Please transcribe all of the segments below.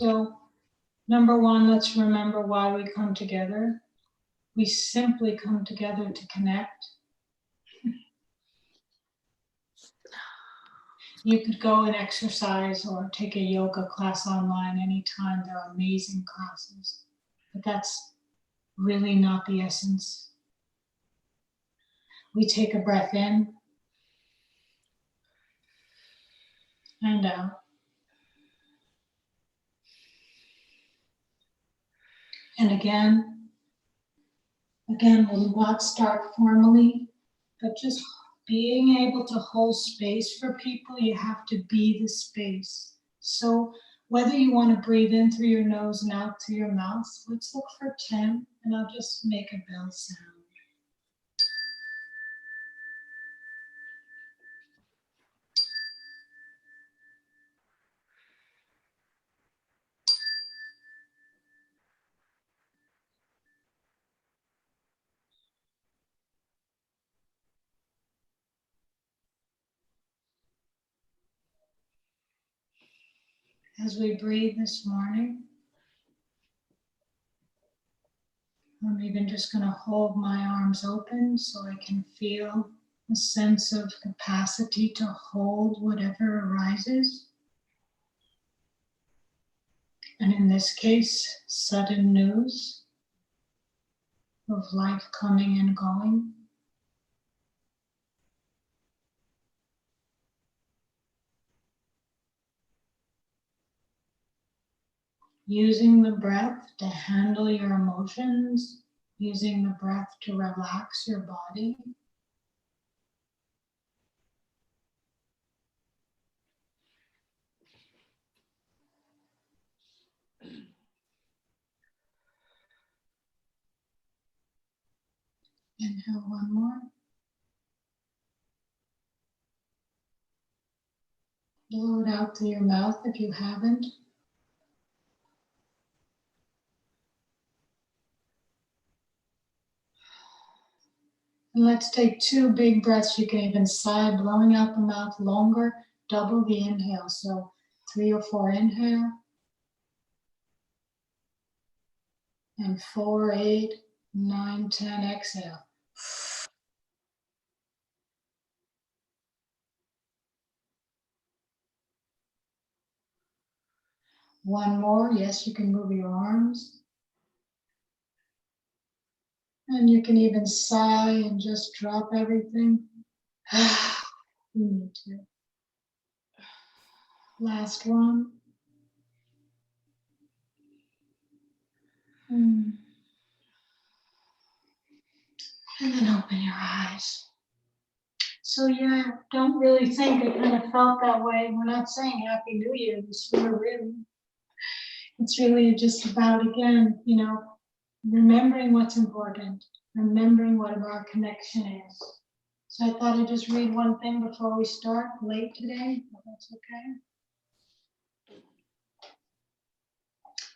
So, number one, let's remember why we come together. We simply come together to connect. You could go and exercise or take a yoga class online anytime. There are amazing classes, but that's really not the essence. We take a breath in and out. And again, we'll not start formally, but just being able to hold space for people. You have to be the space. So whether you want to breathe in through your nose and out through your mouth, let's look for 10, and I'll just make a bell sound. As we breathe this morning, I'm even just going to hold my arms open so I can feel a sense of capacity to hold whatever arises. And in this case, sudden news of life coming and going. Using the breath to handle your emotions, using the breath to relax your body. Inhale one more. Blow it out through your mouth if you haven't. And let's take 2 big breaths. You can even sigh, blowing out the mouth longer, double the inhale. So 3 or 4 inhale. And 4, 8, 9, 10 exhale. One more. Yes, you can move your arms. And you can even sigh and just drop everything. You need to. Last one. And then open your eyes. So yeah, don't really think it kind of felt that way. We're not saying Happy New Year this year, really. It's really just about, again, remembering what's important, remembering what our connection is. So I thought I'd just read one thing before we start, late today, if that's okay.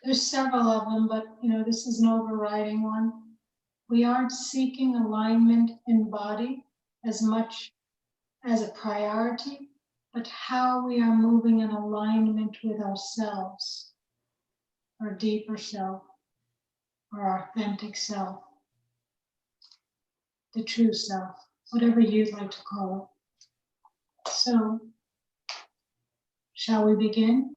There's several of them, but this is an overriding one. We aren't seeking alignment in body as much as a priority, but how we are moving in alignment with ourselves, our deeper self, our authentic self, the true self, whatever you'd like to call it. So, shall we begin?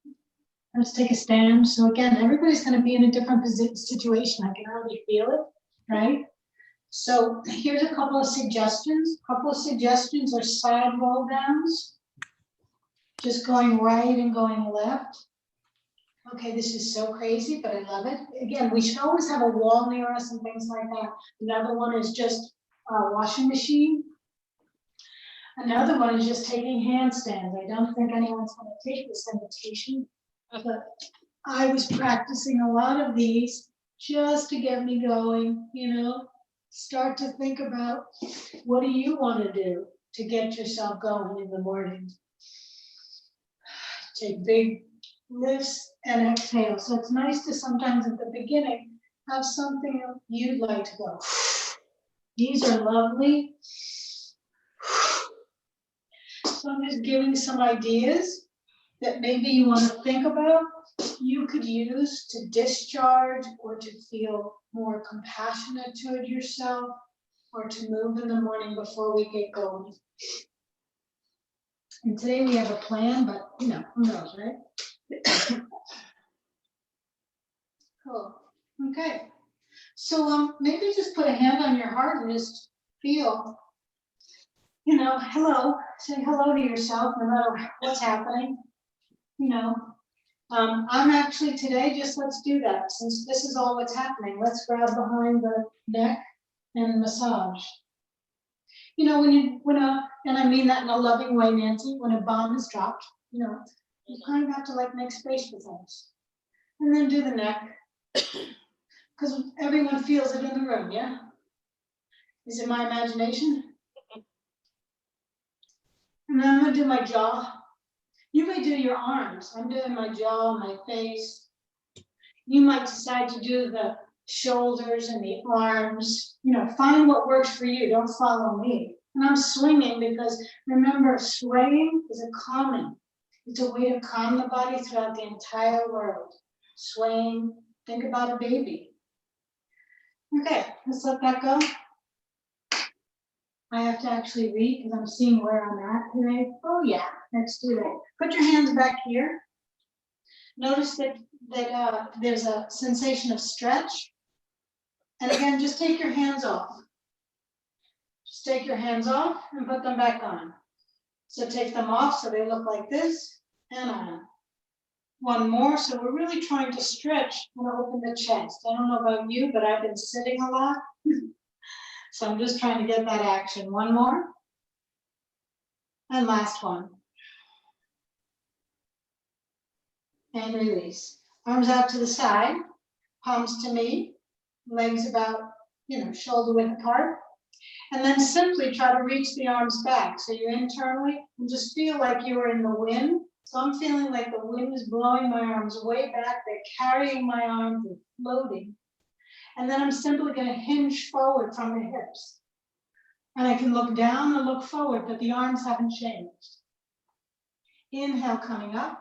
Let's take a stand. So again, everybody's going to be in a different situation. I can already feel it, right? So here's a couple of suggestions. A couple of suggestions are side roll downs, just going right and going left. Okay, this is so crazy, but I love it. Again, we should always have a wall near us and things like that. Another one is just a washing machine. Another one is just taking handstands. I don't think anyone's going to take this invitation, but I was practicing a lot of these just to get me going, Start to think about, what do you want to do to get yourself going in the morning? Take big lifts and exhale. So it's nice to sometimes at the beginning have something you'd like to go. These are lovely. So I'm just giving some ideas that maybe you want to think about you could use to discharge or to feel more compassionate toward yourself or to move in the morning before we get going. And today we have a plan, but you know, who knows, right? Cool. Okay. So maybe just put a hand on your heart and just feel, you know, hello. Say hello to yourself no matter what's happening. You know, I'm actually today, just let's do that. Since this is all what's happening, let's grab behind the neck and massage. You know, and I mean that in a loving way, Nancy, when a bomb is dropped, you know, you kind of have to like make space for things. And then do the neck. Because everyone feels it in the room, yeah? Is it my imagination? And then I'm gonna do my jaw. You may do your arms. I'm doing my jaw, my face. You might decide to do the shoulders and the arms. You know, find what works for you. Don't follow me. And I'm swinging because remember, swaying is a calming. It's a way to calm the body throughout the entire world. Swaying, think about a baby. Okay, let's let that go. I have to actually read because I'm seeing where I'm at today. Oh yeah, let's do that. Put your hands back here. Notice that there's a sensation of stretch. And again, just take your hands off. Just take your hands off and put them back on. So take them off so they look like this and on. One more, so we're really trying to stretch and open the chest. I don't know about you, but I've been sitting a lot. So I'm just trying to get that action. One more. And last one. And release. Arms out to the side, palms to me, legs about, you know, shoulder width apart. And then simply try to reach the arms back. So you're internally, and just feel like you are in the wind. So I'm feeling like the wind is blowing my arms way back. They're carrying my arms, they're floating. And then I'm simply going to hinge forward from the hips. And I can look down and look forward, but the arms haven't changed. Inhale, coming up.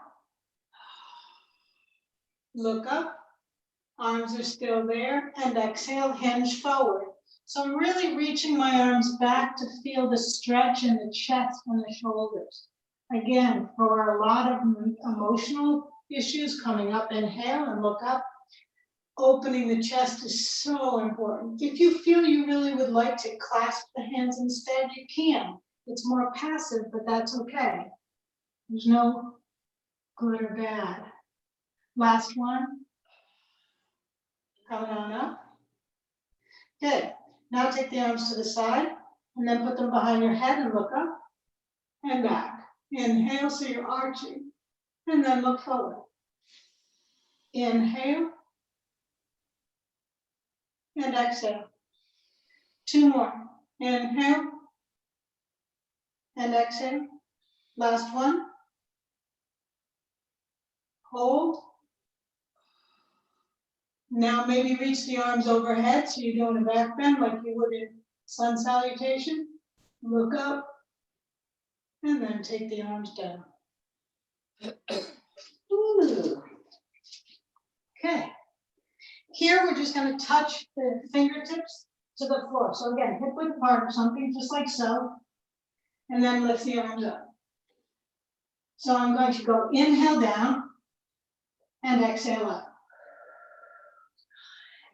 Look up. Arms are still there. And exhale, hinge forward. So I'm really reaching my arms back to feel the stretch in the chest and the shoulders. Again, for a lot of emotional issues coming up, inhale and look up. Opening the chest is so important. If you feel you really would like to clasp the hands instead, you can. It's more passive, but that's okay. There's no good or bad. Last one. Coming on up. Good. Now take the arms to the side and then put them behind your head and look up and back. Inhale, so you're arching, and then look forward. Inhale, and exhale. Two more. Inhale, and exhale. Last one. Hold. Now maybe reach the arms overhead, so you're doing a back bend like you would in sun salutation. Look up, and then take the arms down. Ooh. Okay. Here we're just going to touch the fingertips to the floor. So again, hip width apart or something, just like so. And then lift the arms up. So I'm going to go inhale down and exhale up.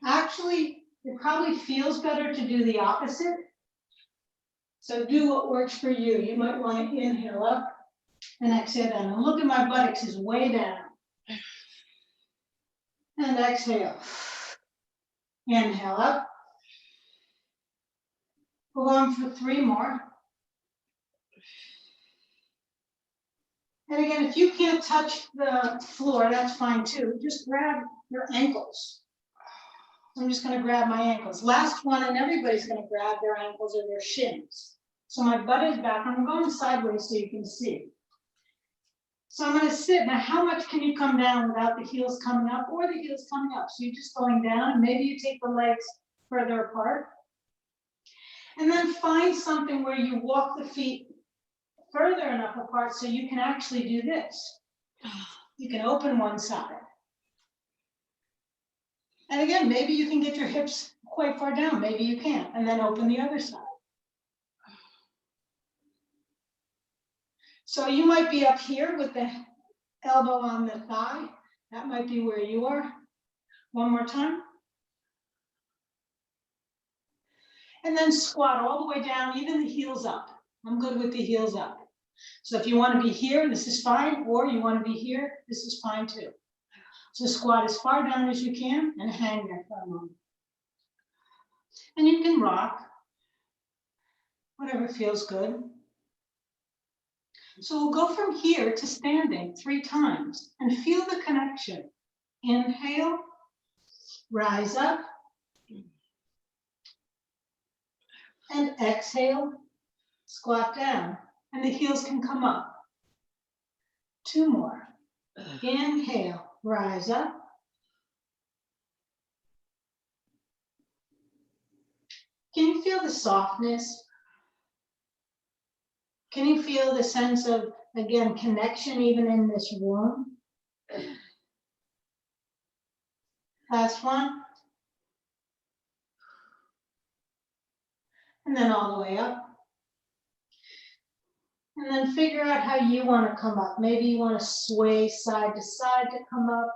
Actually, it probably feels better to do the opposite. So do what works for you. You might want to inhale up and exhale down. And look at my buttocks is way down. And exhale. Inhale up. We'll go on for 3 more. And again, if you can't touch the floor, that's fine too. Just grab your ankles. I'm just going to grab my ankles. Last one, and everybody's going to grab their ankles or their shins. So my butt is back. I'm going sideways so you can see. So I'm going to sit. Now, how much can you come down without the heels coming up or the heels coming up? So you're just going down, and maybe you take the legs further apart. And then find something where you walk the feet further enough apart so you can actually do this. You can open one side. And again, maybe you can get your hips quite far down, maybe you can't, and then open the other side. So you might be up here with the elbow on the thigh. That might be where you are. One more time. And then squat all the way down, even the heels up. I'm good with the heels up. So if you want to be here, this is fine, or you want to be here, this is fine too. So squat as far down as you can and hang there for a moment. And you can rock, whatever feels good. So we'll go from here to standing 3 times and feel the connection. Inhale, rise up, and exhale, squat down, and the heels can come up. 2 more. Inhale, rise up. Can you feel the softness? Can you feel the sense of, again, connection even in this room? Last one. And then all the way up. And then figure out how you want to come up. Maybe you want to sway side to side to come up.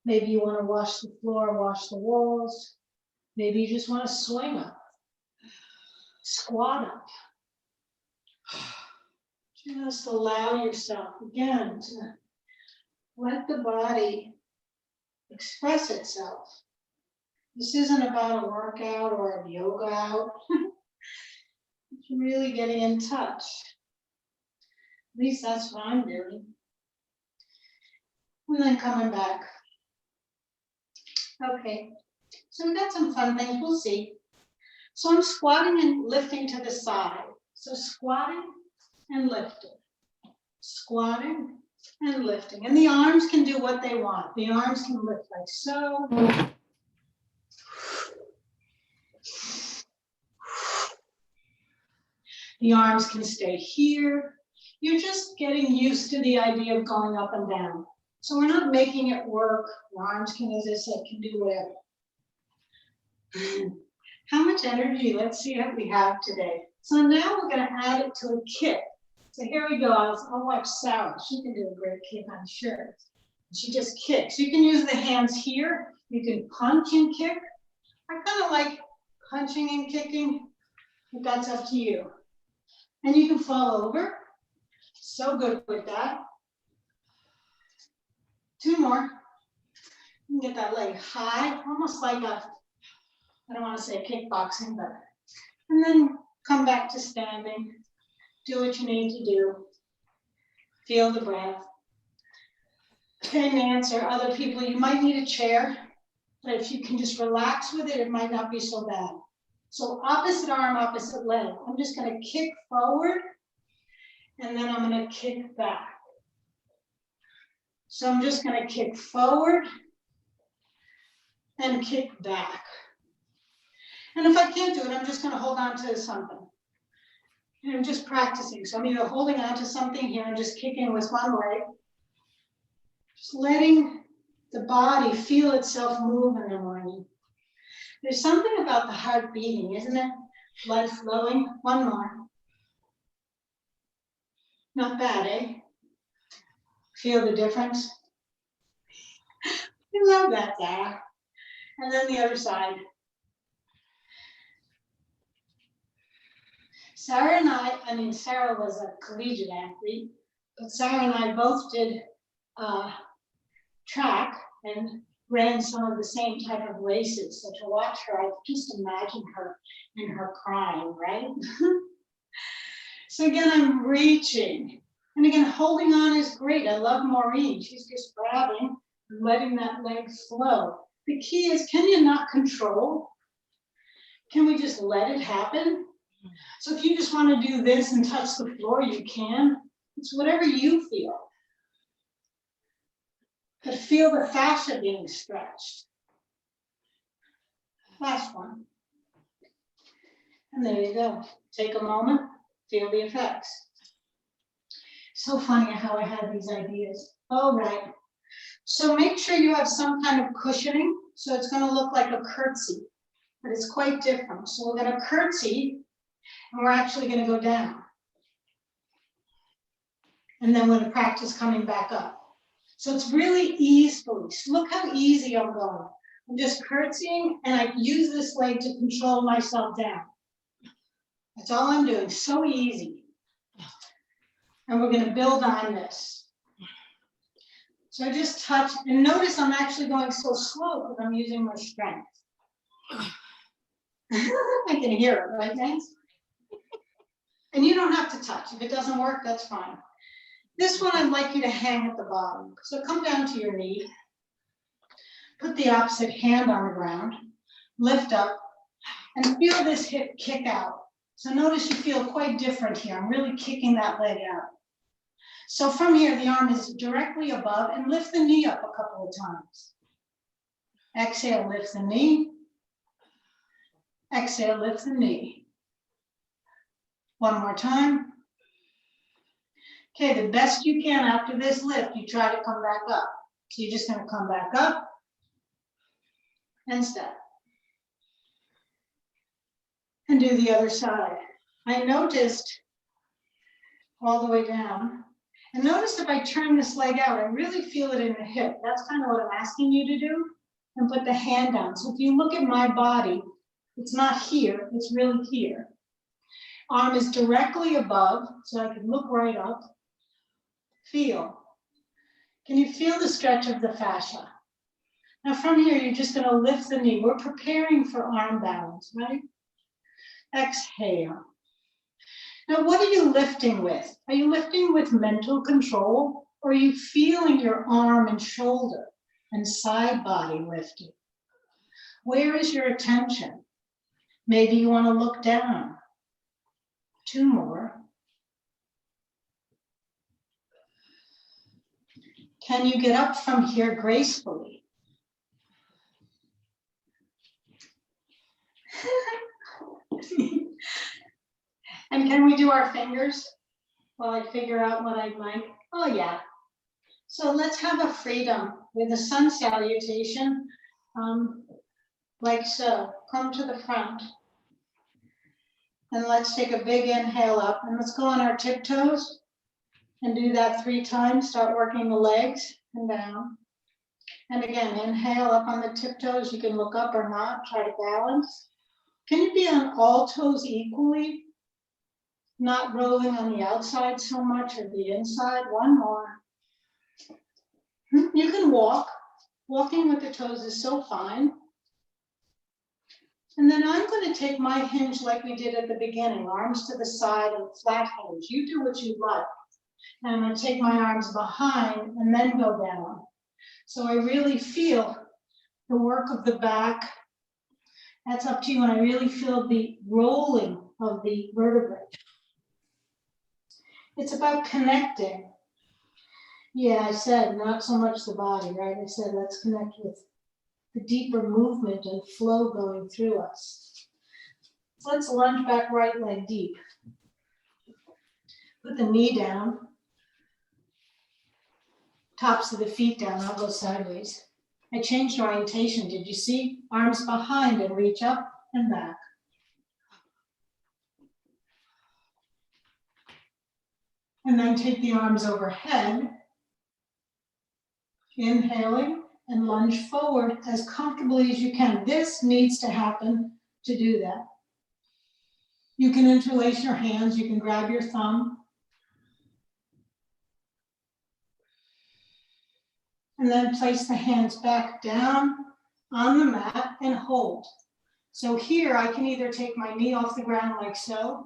Maybe you want to wash the floor, wash the walls. Maybe you just want to swing up. Squat up. Just allow yourself again to let the body express itself. This isn't about a workout or a yoga out. It's really getting in touch. At least that's what I'm doing. And then coming back. Okay, so we've got some fun things, we'll see. So I'm squatting and lifting to the side. So squatting and lifting. Squatting and lifting. And the arms can do what they want. The arms can lift like so. The arms can stay here. You're just getting used to the idea of going up and down. So we're not making it work. The arms can, as I said, can do whatever. How much energy? Let's see what we have today. So now we're going to add it to a kick. So here we go. I'll watch Sarah. She can do a great kick, I'm sure. She just kicks. You can use the hands here. You can punch and kick. I kind of like punching and kicking, but that's up to you. And you can fall over. So good with that. 2 more. You can get that leg high, almost like a, I don't want to say kickboxing, but, and then come back to standing. Do what you need to do. Feel the breath. Okay, Nance or other people, you might need a chair, but if you can just relax with it, it might not be so bad. So opposite arm, opposite leg. I'm just going to kick forward, and then I'm going to kick back. So I'm just going to kick forward and kick back. And if I can't do it, I'm just going to hold on to something. And I'm just practicing. So I'm either holding on to something here and just kicking with one leg. Just letting the body feel itself move in the morning. There's something about the heart beating, isn't it? Blood flowing. One more. Not bad, eh? Feel the difference? I love that, Sarah. And then the other side. Sarah and I mean, Sarah was a collegiate athlete, but Sarah and I both did track and ran some of the same type of races. So to watch her, I just imagine her in her prime, right? So again, I'm reaching. And again, holding on is great. I love Maureen. She's just grabbing and letting that leg flow. The key is, can you not control? Can we just let it happen? So if you just want to do this and touch the floor, you can. It's whatever you feel. But feel the fascia being stretched. Last one. And there you go. Take a moment, feel the effects. So funny how I had these ideas. All right. So make sure you have some kind of cushioning. So it's going to look like a curtsy, but it's quite different. So we're going to curtsy, and we're actually going to go down. And then we're going to practice coming back up. So it's really easily. Look how easy I'm going. I'm just curtsying, and I use this leg to control myself down. That's all I'm doing, so easy. And we're going to build on this. So I just touch, and notice I'm actually going so slow because I'm using my strength. I can hear it, right, guys? And you don't have to touch. If it doesn't work, that's fine. This one, I'd like you to hang at the bottom. So come down to your knee. Put the opposite hand on the ground. Lift up and feel this hip kick out. So notice you feel quite different here. I'm really kicking that leg out. So from here, the arm is directly above, and lift the knee up a couple of times. Exhale, lift the knee. Exhale, lift the knee. One more time. Okay, the best you can after this lift, you try to come back up. So you're just going to come back up and step. And do the other side. I noticed all the way down. And notice if I turn this leg out, I really feel it in the hip. That's kind of what I'm asking you to do. And put the hand down. So if you look at my body, it's not here, it's really here. Arm is directly above, so I can look right up. Feel. Can you feel the stretch of the fascia? Now from here, you're just going to lift the knee. We're preparing for arm balance, right? Exhale. Now, what are you lifting with? Are you lifting with mental control, or are you feeling your arm and shoulder and side body lifting? Where is your attention? Maybe you want to look down. 2 more. Can you get up from here gracefully? And can we do our fingers while I figure out what I'd like? Oh, yeah. So let's have a freedom with a sun salutation, like so. Come to the front. And let's take a big inhale up, and let's go on our tiptoes and do that 3 times. Start working the legs and down. And again, inhale up on the tiptoes. You can look up or not, try to balance. Can you be on all toes equally? Not rolling on the outside so much or the inside. 1 more. You can walk. Walking with the toes is so fine. And then I'm going to take my hinge like we did at the beginning, arms to the side and flat hinge. You do what you like. And I'm going to take my arms behind and then go down. So I really feel the work of the back. That's up to you. And I really feel the rolling of the vertebrae. It's about connecting. Yeah, I said not so much the body, right? I said let's connect with the deeper movement and flow going through us. So let's lunge back, right leg deep. Put the knee down. Tops of the feet down, I'll go sideways. I changed orientation, did you see? Arms behind and reach up and back. And then take the arms overhead. Inhaling and lunge forward as comfortably as you can. This needs to happen to do that. You can interlace your hands, you can grab your thumb. And then place the hands back down on the mat and hold. So here I can either take my knee off the ground like so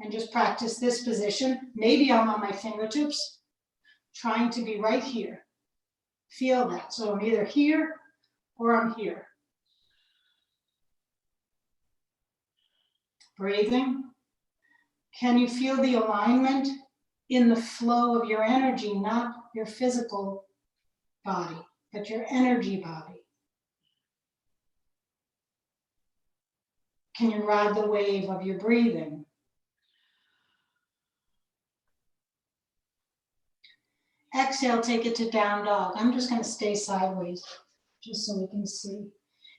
and just practice this position. Maybe I'm on my fingertips, trying to be right here. Feel that. So I'm either here or I'm here. Breathing. Can you feel the alignment in the flow of your energy, not your physical body, but your energy body? Can you ride the wave of your breathing? Exhale, take it to down dog. I'm just going to stay sideways just so we can see.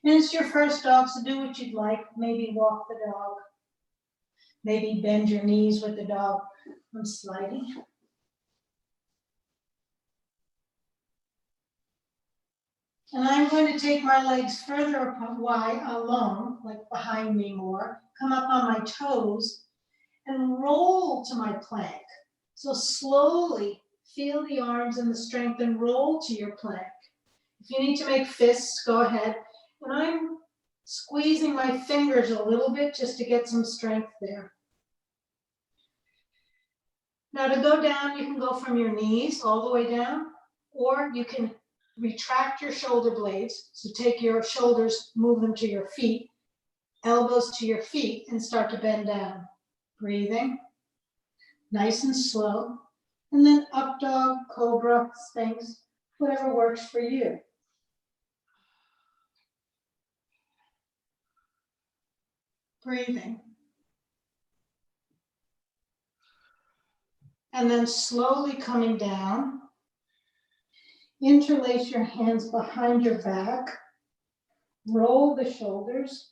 And it's your first dog, so do what you'd like. Maybe walk the dog. Maybe bend your knees with the dog. I'm sliding. And I'm going to take my legs further apart, wide, along, like behind me more. Come up on my toes and roll to my plank. So slowly feel the arms and the strength and roll to your plank. If you need to make fists, go ahead. And I'm squeezing my fingers a little bit just to get some strength there. Now to go down, you can go from your knees all the way down, or you can retract your shoulder blades. So take your shoulders, move them to your feet, elbows to your feet, and start to bend down. Breathing, nice and slow. And then up dog, cobra, sphinx, whatever works for you. Breathing. And then slowly coming down. Interlace your hands behind your back. Roll the shoulders.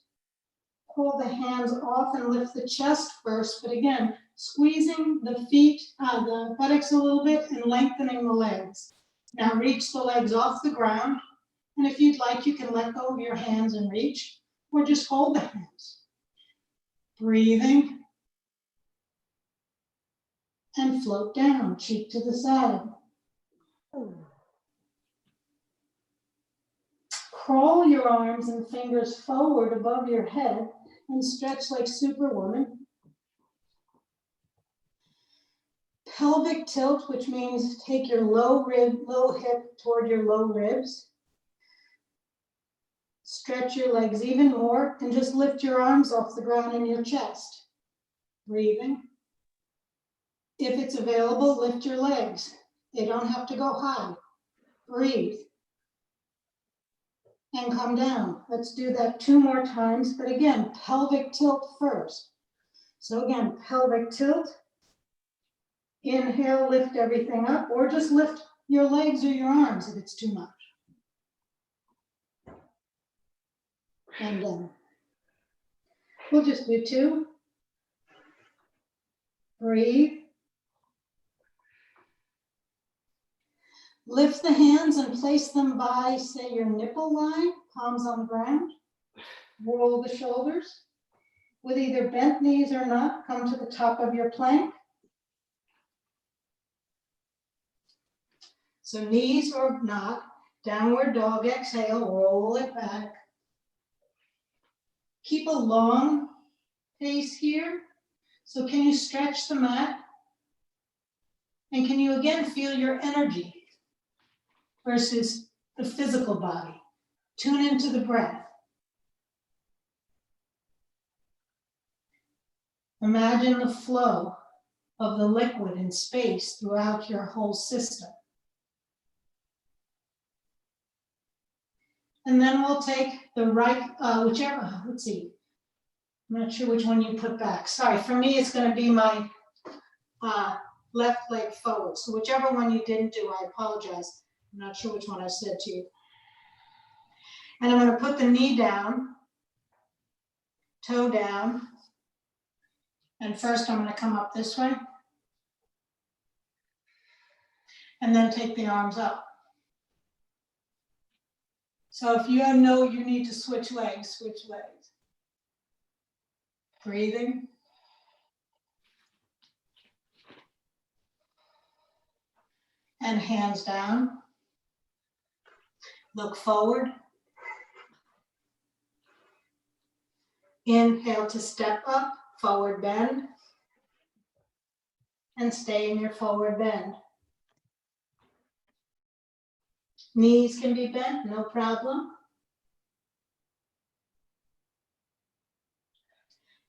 Pull the hands off and lift the chest first. But again, squeezing the feet, the buttocks a little bit and lengthening the legs. Now reach the legs off the ground. And if you'd like, you can let go of your hands and reach, or just hold the hands. Breathing. And float down, cheek to the side. Crawl your arms and fingers forward above your head and stretch like Superwoman. Pelvic tilt, which means take your low hip toward your low ribs. Stretch your legs even more and just lift your arms off the ground in your chest. Breathing. If it's available, lift your legs. They don't have to go high. Breathe. And come down. Let's do that 2 more times, but again, pelvic tilt first. So again, pelvic tilt. Inhale, lift everything up, or just lift your legs or your arms if it's too much. And down. We'll just do 2. Breathe. Lift the hands and place them by, say, your nipple line, palms on the ground. Roll the shoulders. With either bent knees or not, come to the top of your plank. So knees or not, downward dog, exhale, roll it back. Keep a long pace here. So can you stretch the mat? And can you again feel your energy versus the physical body? Tune into the breath. Imagine the flow of the liquid in space throughout your whole system. And then we'll take the right, whichever, let's see. I'm not sure which one you put back. Sorry, for me, it's going to be my left leg forward. So whichever one you didn't do, I apologize. I'm not sure which one I said to you. And I'm going to put the knee down, toe down. And first I'm going to come up this way. And then take the arms up. So if you know you need to switch legs, switch legs. Breathing. And hands down. Look forward. Inhale to step up, forward bend. And stay in your forward bend. Knees can be bent, no problem.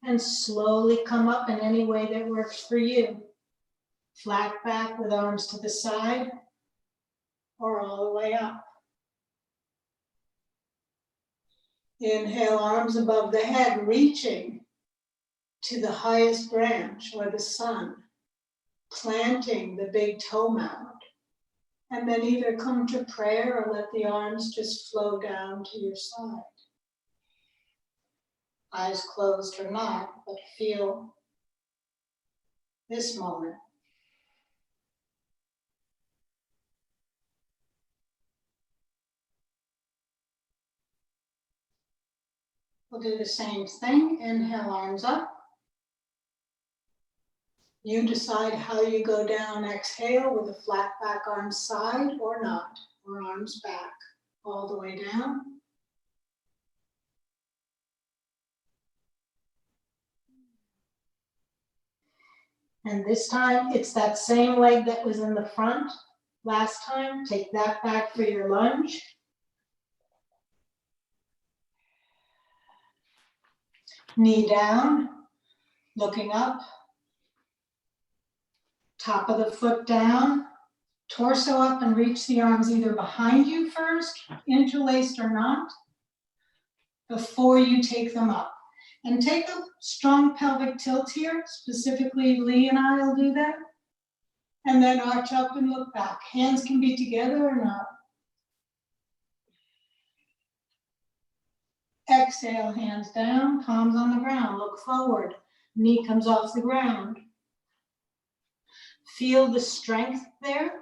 And slowly come up in any way that works for you. Flat back with arms to the side or all the way up. Inhale, arms above the head, reaching to the highest branch or the sun, planting the big toe mound. And then either come to prayer or let the arms just flow down to your side. Eyes closed or not, but feel this moment. We'll do the same thing. Inhale, arms up. You decide how you go down. Exhale with a flat back, arms side or not, or arms back all the way down. And this time it's that same leg that was in the front last time. Take that back for your lunge. Knee down, looking up. Top of the foot down, torso up, and reach the arms either behind you first, interlaced or not, before you take them up. And take a strong pelvic tilt here, specifically Lee and I will do that. And then arch up and look back. Hands can be together or not. Exhale, hands down, palms on the ground, look forward. Knee comes off the ground. Feel the strength there.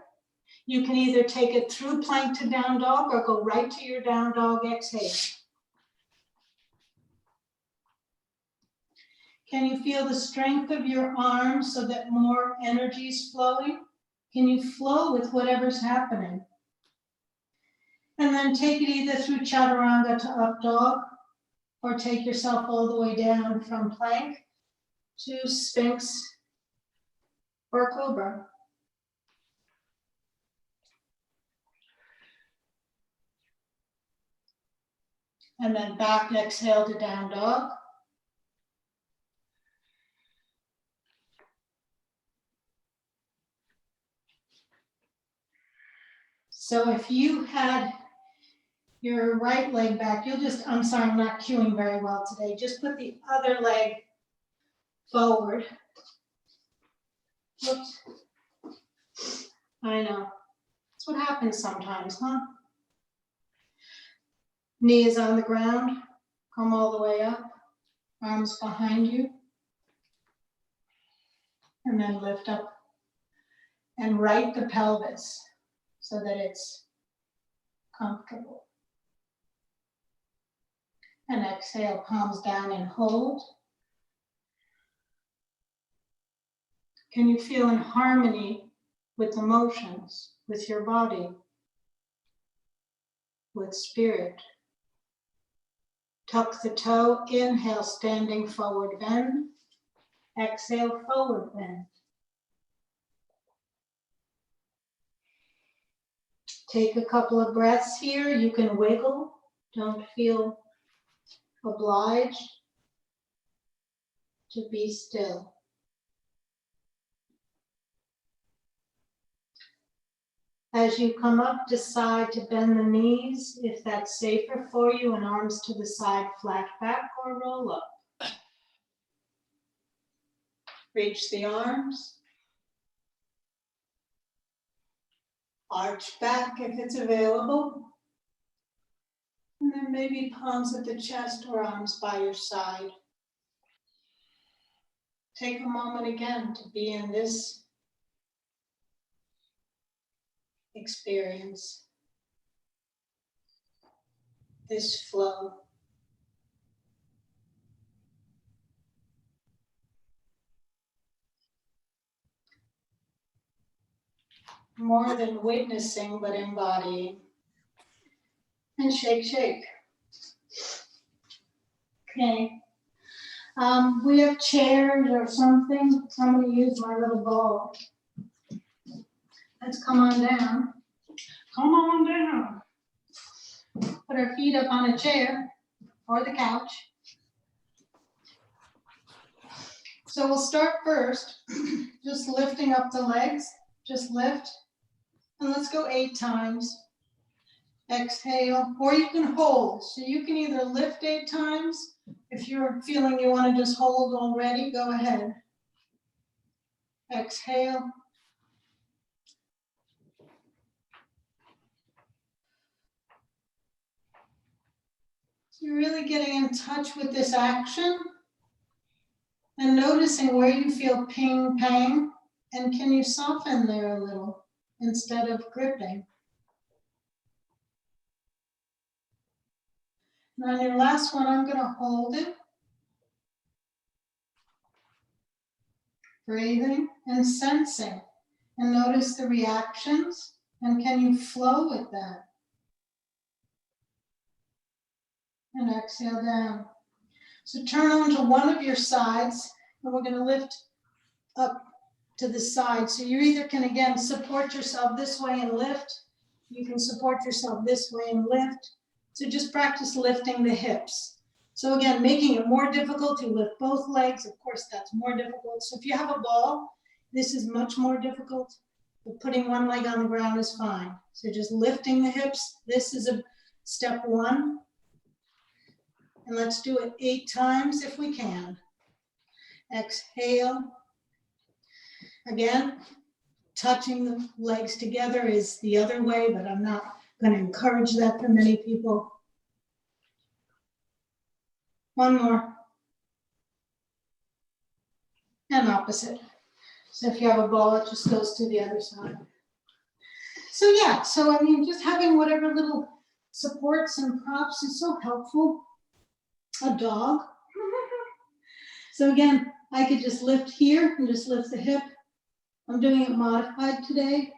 You can either take it through plank to down dog or go right to your down dog, exhale. Can you feel the strength of your arms so that more energy is flowing? Can you flow with whatever's happening? And then take it either through chaturanga to up dog or take yourself all the way down from plank to sphinx or cobra. And then back, exhale to down dog. So if you had your right leg back, you'll just, I'm sorry, I'm not cueing very well today. Just put the other leg forward. Whoops. I know. That's what happens sometimes, huh? Knee is on the ground. Come all the way up. Arms behind you. And then lift up and right the pelvis so that it's comfortable. And exhale, palms down and hold. Can you feel in harmony with emotions, with your body, with spirit? Tuck the toe, inhale, standing forward bend. Exhale, forward bend. Take a couple of breaths here. You can wiggle. Don't feel obliged to be still. As you come up, decide to bend the knees if that's safer for you, and arms to the side, flat back or roll up. Reach the arms. Arch back if it's available. And then maybe palms at the chest or arms by your side. Take a moment again to be in this experience, this flow. More than witnessing, but embodying. And shake, shake. Okay. We have chairs or something. I'm going to use my little ball. Let's come on down. Come on down. Put our feet up on a chair or the couch. So we'll start first, just lifting up the legs. Just lift. And let's go 8 times. Exhale, or you can hold. So you can either lift 8 times. If you're feeling you want to just hold already, go ahead. Exhale. So you're really getting in touch with this action and noticing where you feel ping, pang, and can you soften there a little instead of gripping. And on your last one, I'm going to hold it. Breathing and sensing. And notice the reactions. And can you flow with that? And exhale down. So turn onto one of your sides, and we're going to lift up to the side. So you either can, again, support yourself this way and lift. You can support yourself this way and lift. So just practice lifting the hips. So again, making it more difficult to lift both legs. Of course, that's more difficult. So if you have a ball, this is much more difficult. But putting one leg on the ground is fine. So just lifting the hips. This is a step one. And let's do it 8 times if we can. Exhale. Again, touching the legs together is the other way, but I'm not going to encourage that for many people. One more. And opposite. So if you have a ball, it just goes to the other side. So yeah, so I mean, just having whatever little supports and props is so helpful. A dog. So again, I could just lift here and just lift the hip. I'm doing it modified today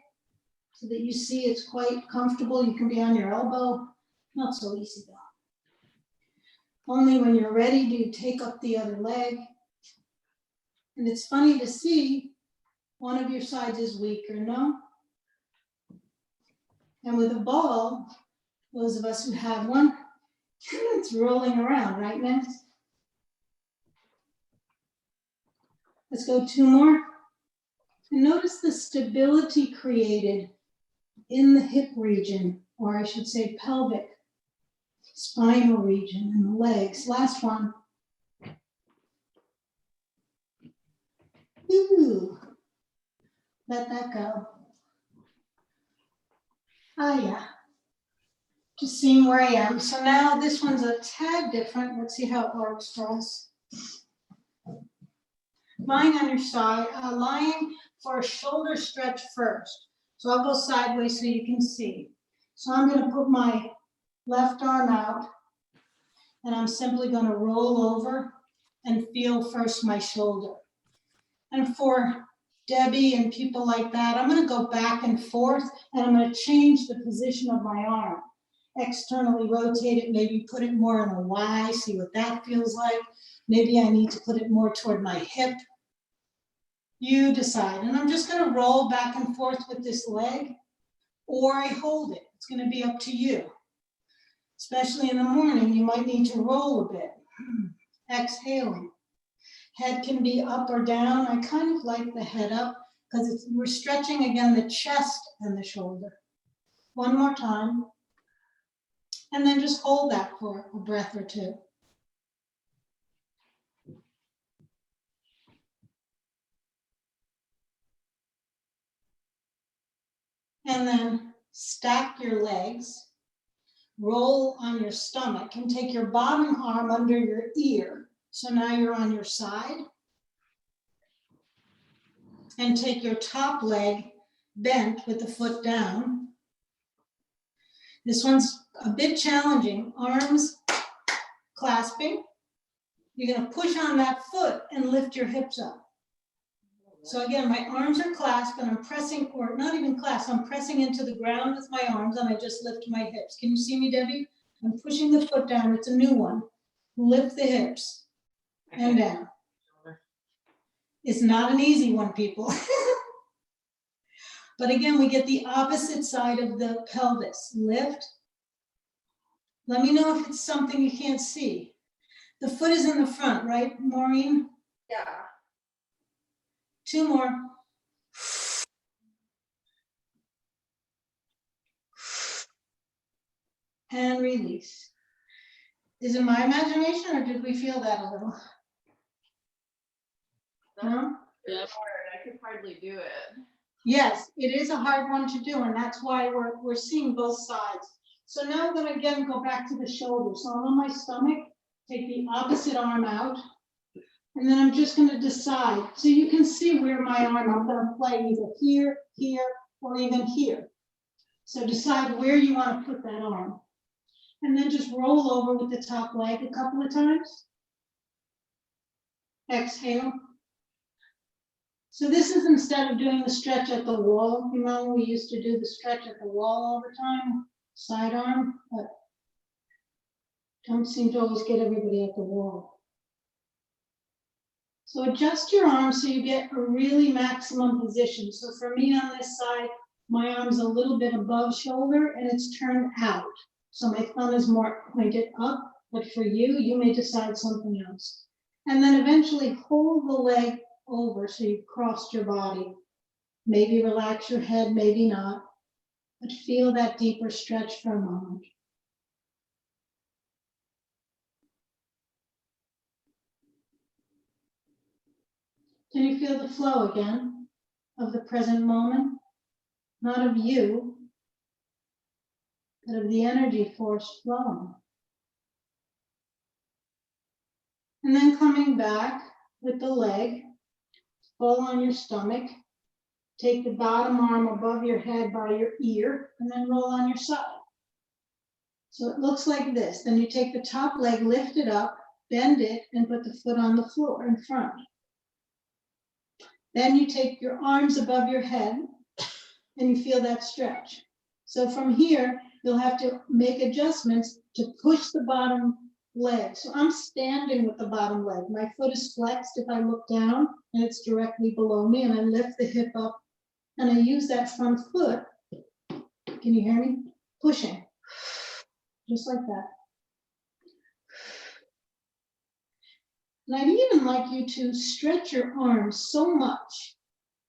so that you see it's quite comfortable. You can be on your elbow. Not so easy though. Only when you're ready do you take up the other leg. And it's funny to see one of your sides is weaker, no? And with a ball, those of us who have one, it's rolling around, right, Nancy? Let's go 2 more. And notice the stability created in the hip region, or I should say pelvic, spinal region, and the legs. Last one. Ooh. Let that go. Ah, yeah. Just seeing where I am. So now this one's a tad different. Let's see how it works for us. Lying on your side, lying for a shoulder stretch first. So I'll go sideways so you can see. So I'm going to put my left arm out, and I'm simply going to roll over and feel first my shoulder. And for Debbie and people like that, I'm going to go back and forth, and I'm going to change the position of my arm. Externally rotate it, maybe put it more in a Y, see what that feels like. Maybe I need to put it more toward my hip. You decide. And I'm just going to roll back and forth with this leg, or I hold it. It's going to be up to you. Especially in the morning, you might need to roll a bit. Exhaling. Head can be up or down. I kind of like the head up because we're stretching again the chest and the shoulder. One more time. And then just hold that for a breath or 2. And then stack your legs, roll on your stomach, and take your bottom arm under your ear. So now you're on your side. And take your top leg bent with the foot down. This one's a bit challenging. Arms clasping. You're going to push on that foot and lift your hips up. So again, my arms are clasped and I'm pressing, or not even clasped, I'm pressing into the ground with my arms and I just lift my hips. Can you see me, Debbie? I'm pushing the foot down. It's a new one. Lift the hips and down. It's not an easy one, people. But again, we get the opposite side of the pelvis. Lift. Let me know if it's something you can't see. The foot is in the front, right, Maureen? Yeah. 2 more. And release. Is it my imagination or did we feel that a little? No? It's hard. I could hardly do it. Yes, it is a hard one to do, and that's why we're seeing both sides. So now I'm gonna again go back to the shoulder. So I'm on my stomach, take the opposite arm out. And then I'm just gonna decide. So you can see where my arm, I'm gonna play either here, here, or even here. So decide where you wanna put that arm. And then just roll over with the top leg a couple of times. Exhale. So this is instead of doing the stretch at the wall. You know, we used to do the stretch at the wall all the time, side arm, but don't seem to always get everybody at the wall. So adjust your arms so you get a really maximum position. So for me on this side, my arm's a little bit above shoulder and it's turned out. So my thumb is more pointed up, but for you, you may decide something else. And then eventually hold the leg over so you've crossed your body. Maybe relax your head, maybe not, but feel that deeper stretch for a moment. Can you feel the flow again of the present moment? Not of you, but of the energy force flowing. And then coming back with the leg, fall on your stomach, take the bottom arm above your head by your ear, and then roll on your side. So it looks like this. Then you take the top leg, lift it up, bend it, and put the foot on the floor in front. Then you take your arms above your head, and you feel that stretch. So from here, you'll have to make adjustments to push the bottom leg. So I'm standing with the bottom leg. My foot is flexed if I look down, and it's directly below me, and I lift the hip up, and I use that front foot. Can you hear me? Pushing, just like that. And I'd even like you to stretch your arms so much,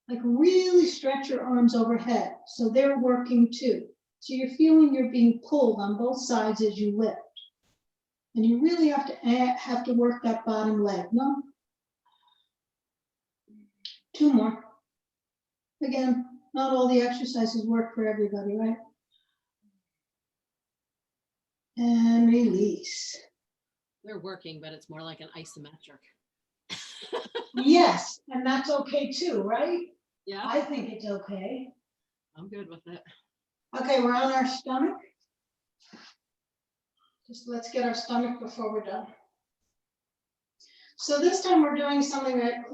like really stretch your arms overhead, so they're working too. So you're feeling you're being pulled on both sides as you lift. And you really have to work that bottom leg, no? 2 more. Again, not all the exercises work for everybody, right? And release. They're working, but it's more like an isometric. Yes, and that's okay too, right? Yeah, I think it's okay. I'm good with it. Okay, we're on our stomach. Just let's get our stomach before we're done. So this time we're doing something that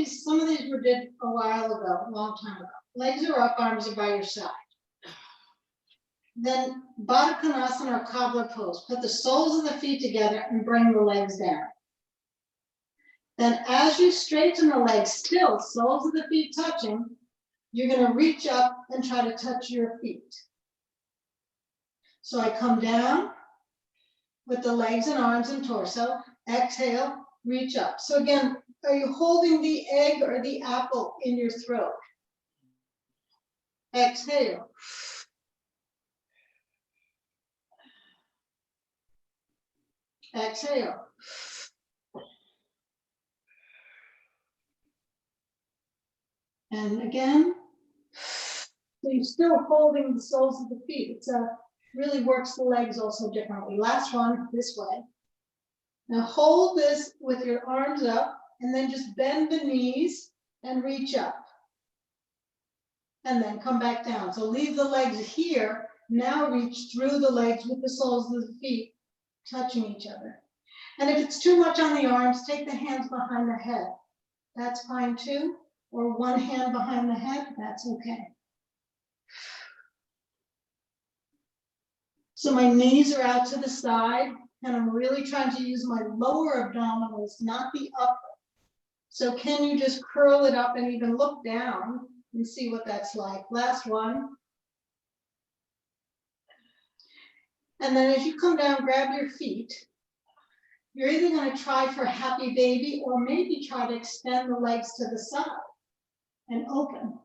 some of these were did a while ago, a long time ago. Legs are up, arms are by your side. Then Baddha Konasana or cobbler pose. Put the soles of the feet together and bring the legs down. Then as you straighten the legs, still soles of the feet touching, you're going to reach up and try to touch your feet. So I come down with the legs and arms and torso. Exhale, reach up. So again, are you holding the egg or the apple in your throat? Exhale. Exhale. And again. So you're still holding the soles of the feet. It's really works the legs also differently. Last one, this way. Now hold this with your arms up and then just bend the knees and reach up. And then come back down. So leave the legs here. Now reach through the legs with the soles of the feet touching each other. And if it's too much on the arms, take the hands behind the head. That's fine too. Or one hand behind the head, that's okay. So my knees are out to the side, and I'm really trying to use my lower abdominals, not the upper. So can you just curl it up and even look down and see what that's like? Last one. And then as you come down, grab your feet. You're either going to try for happy baby or maybe try to extend the legs to the side and open.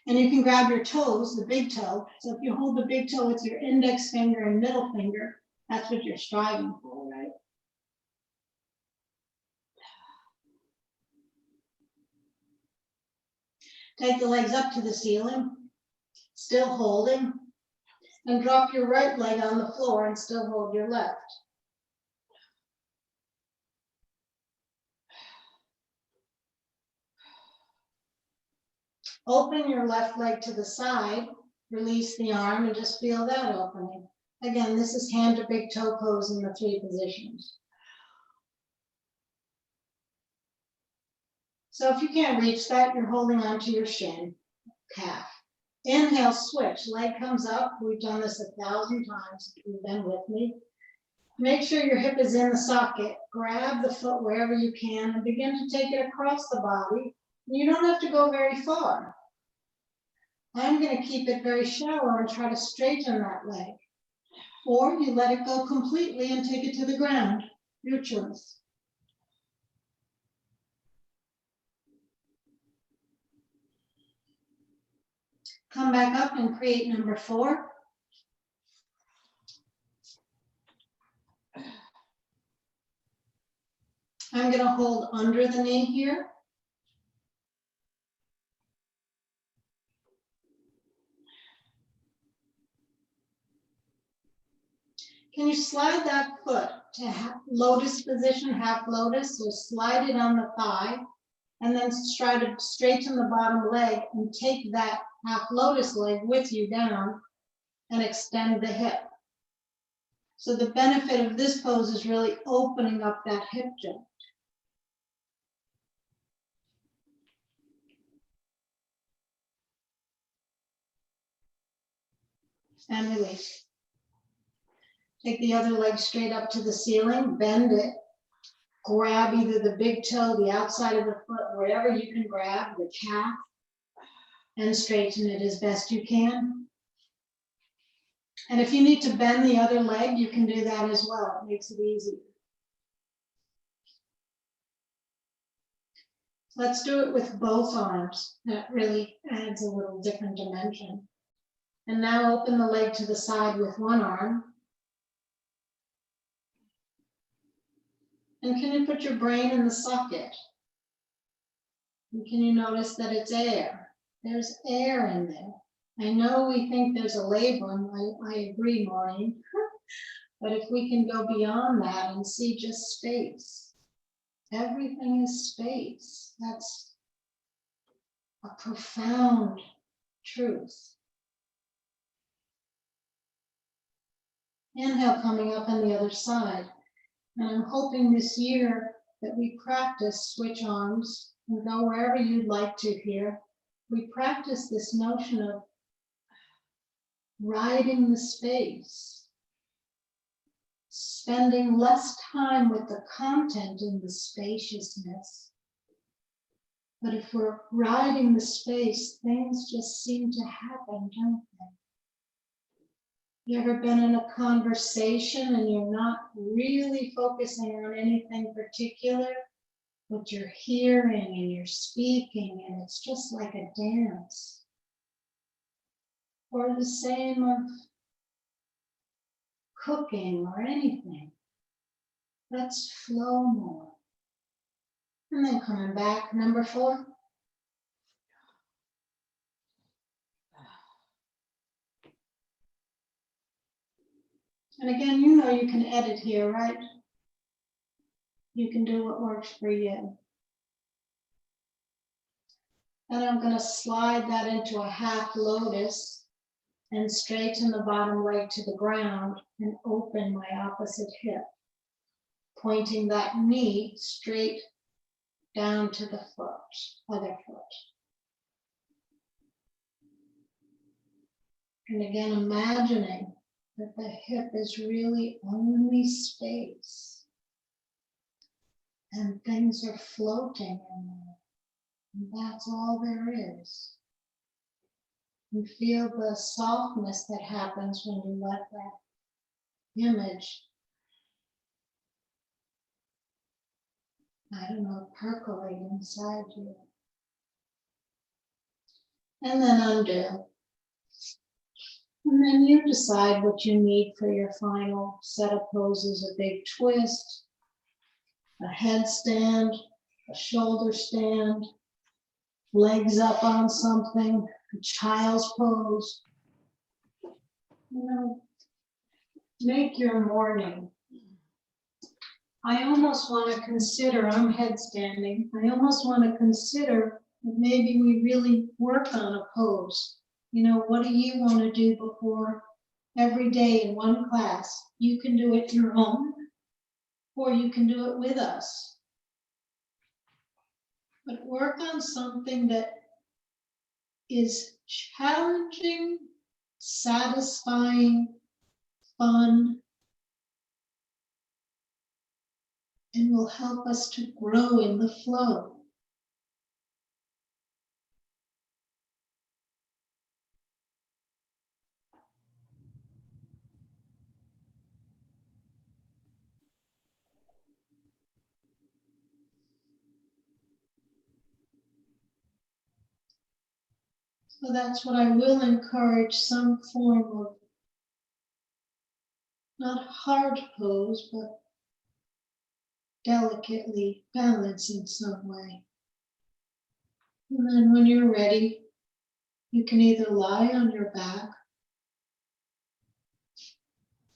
And you can grab your toes, the big toe. So if you hold the big toe with your index finger and middle finger, that's what you're striving for, right? Take the legs up to the ceiling, still holding. And drop your right leg on the floor and still hold your left. Open your left leg to the side, release the arm and just feel that opening. Again, this is hand to big toe pose in the 3 positions. So if you can't reach that, you're holding onto your shin, calf. Inhale, switch, leg comes up. We've done this 1,000 times if you've been with me. Make sure your hip is in the socket. Grab the foot wherever you can and begin to take it across the body. You don't have to go very far. I'm going to keep it very shallow and try to straighten that leg. Or you let it go completely and take it to the ground. Your choice. Come back up and create number 4. I'm going to hold under the knee here. Can you slide that foot to lotus position, half lotus? So slide it on the thigh and then try to straighten the bottom leg and take that half lotus leg with you down and extend the hip. So the benefit of this pose is really opening up that hip joint. And release. Take the other leg straight up to the ceiling, bend it, grab either the big toe, the outside of the foot, wherever you can grab, the calf, and straighten it as best you can. And if you need to bend the other leg, you can do that as well. It makes it easier. Let's do it with both arms. That really adds a little different dimension. And now open the leg to the side with one arm. And can you put your brain in the socket? And can you notice that it's air? There's air in there. I know we think there's a labrum. I agree, Maureen. But if we can go beyond that and see just space, everything is space. That's a profound truth. Inhale, coming up on the other side. And I'm hoping this year that we practice switch arms and go wherever you'd like to here. We practice this notion of riding the space, spending less time with the content in the spaciousness. But if we're riding the space, things just seem to happen, don't they? You ever been in a conversation and you're not really focusing on anything particular, but you're hearing and you're speaking and it's just like a dance? Or the same of cooking or anything. Let's flow more. And then coming back, number 4. And again, you know you can edit here, right? You can do what works for you. And I'm going to slide that into a half lotus and straighten the bottom leg to the ground and open my opposite hip, pointing that knee straight down to the foot, other foot. And again, imagining that the hip is really only space and things are floating in there. And that's all there is. You feel the softness that happens when you let that image, I don't know, percolate inside you. And then undo. And then you decide what you need for your final set of poses: a big twist, a headstand, a shoulder stand, legs up on something, a child's pose. You know, make your morning. I almost want to consider, I'm headstanding, I almost want to consider that maybe we really work on a pose. You know, what do you want to do before every day in one class? You can do it your own, or you can do it with us. But work on something that is challenging, satisfying, fun, and will help us to grow in the flow. So that's what I will encourage, some form of not hard pose, but delicately balance in some way. And then when you're ready, you can either lie on your back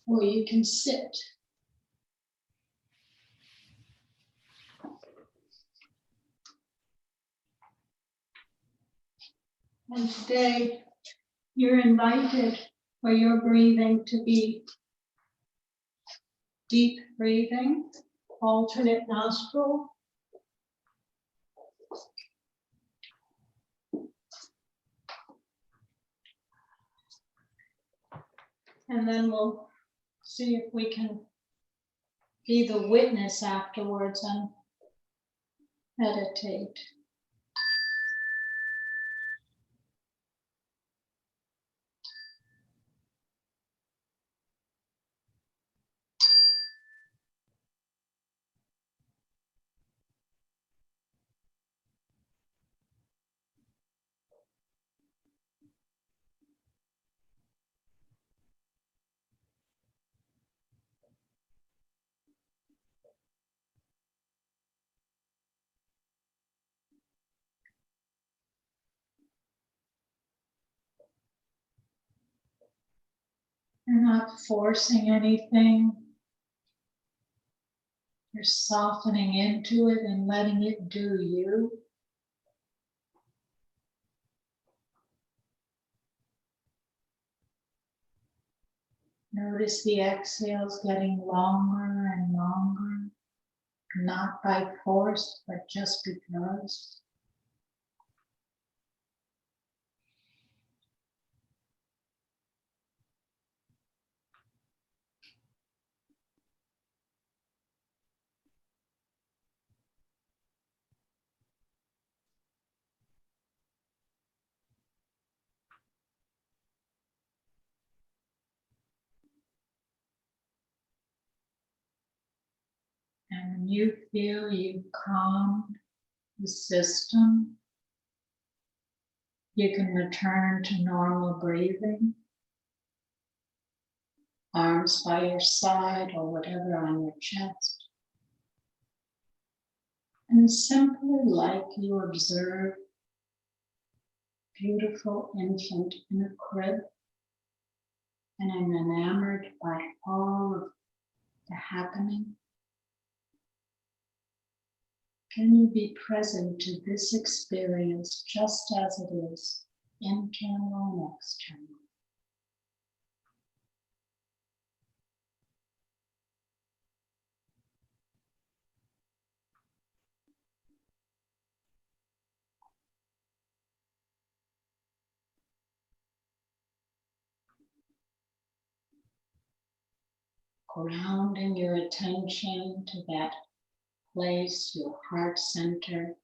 or you can sit. And today, you're invited for your breathing to be deep breathing, alternate nostril. And then we'll see if we can be the witness afterwards and meditate. You're not forcing anything. You're softening into it and letting it do you. Notice the exhales getting longer and longer, not by force, but just because. And when you feel you've calmed the system, you can return to normal breathing, arms by your side or whatever on your chest. And simply like you observe beautiful infant in a crib, and I'm enamored by all of the happening. Can you be present to this experience just as it is, internal and external? Grounding your attention to that place, your heart center,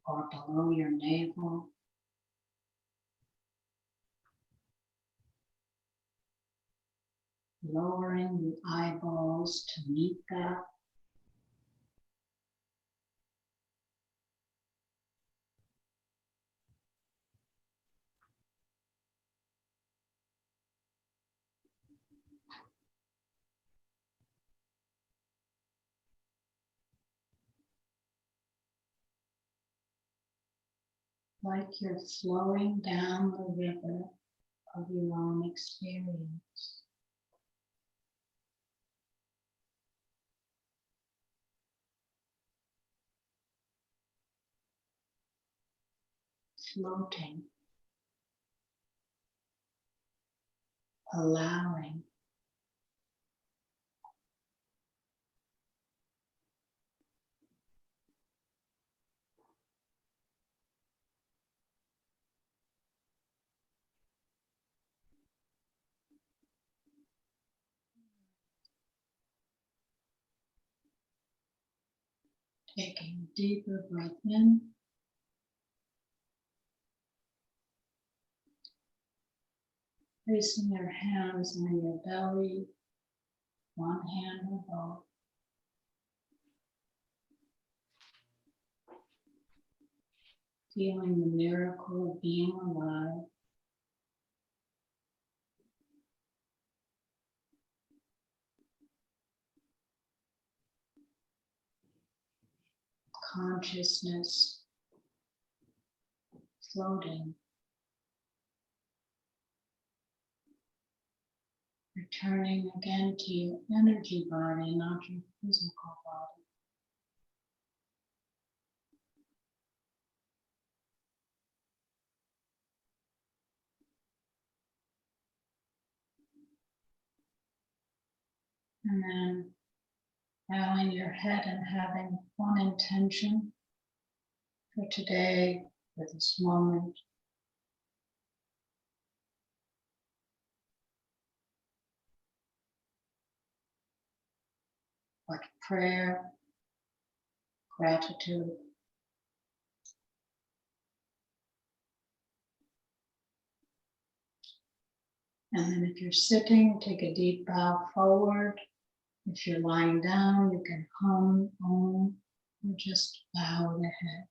or below your navel. Lowering the eyeballs to meet that. Like you're flowing down the river of your own experience. Floating, allowing. Taking a deeper breath in. Placing your hands on your belly, one hand or both. Feeling the miracle of being alive. Consciousness floating. Returning again to your energy body, not your physical body. And then bowing your head and having one intention for today, for this moment. Like prayer, gratitude. And then if you're sitting, take a deep bow forward. If you're lying down, you can hum, or just bow the head.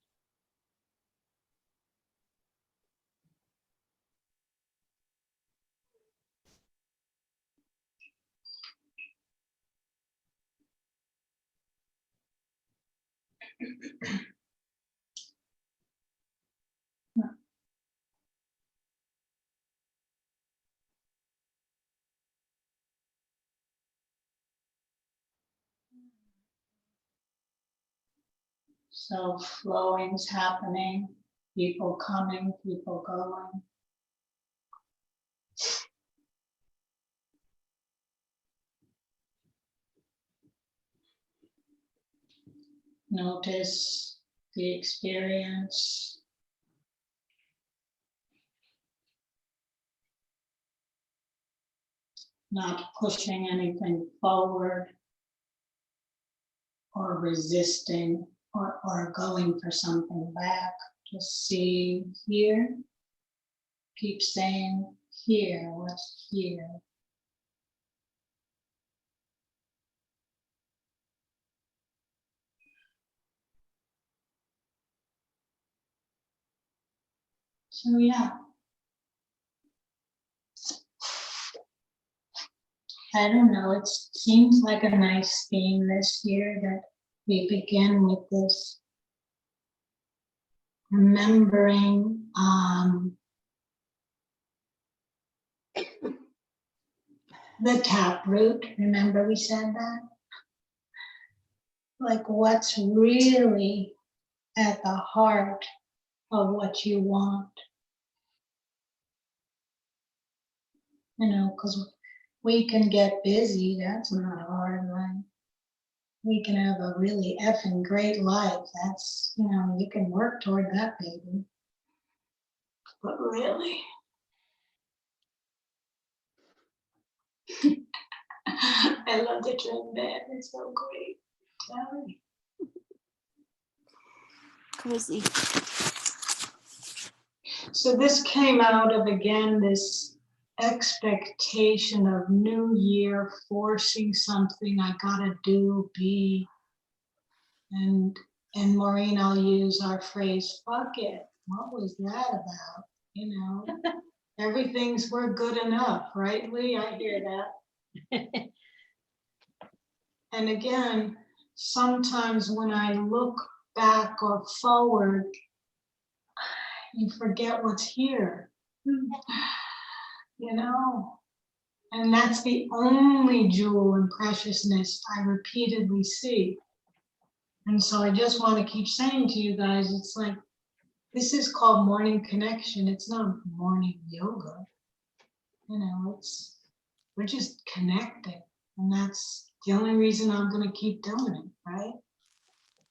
So flowing's happening, people coming, people going. Notice the experience. Not pushing anything forward or resisting or going for something back. Just see here. Keep saying here, what's here. So yeah. I don't know, it seems like a nice theme this year that we begin with this remembering the taproot. Remember we said that? Like what's really at the heart of what you want. You know, because we can get busy, that's not hard, right? We can have a really effing great life. That's, you know, you can work toward that, baby. But really, I love the dream bed. It's so great. Tell me. Cozy. So this came out of, again, this expectation of new year, forcing something I gotta do, be. And Maureen, I'll use our phrase, fuck it. What was that about? You know, everything's we're good enough, right, Lee? I hear that. And again, sometimes when I look back or forward, you forget what's here. you know? And that's the only jewel and preciousness I repeatedly see. And so I just want to keep saying to you guys, it's like, this is called morning connection. It's not morning yoga. You know, we're just connecting. And that's the only reason I'm going to keep doing it, right?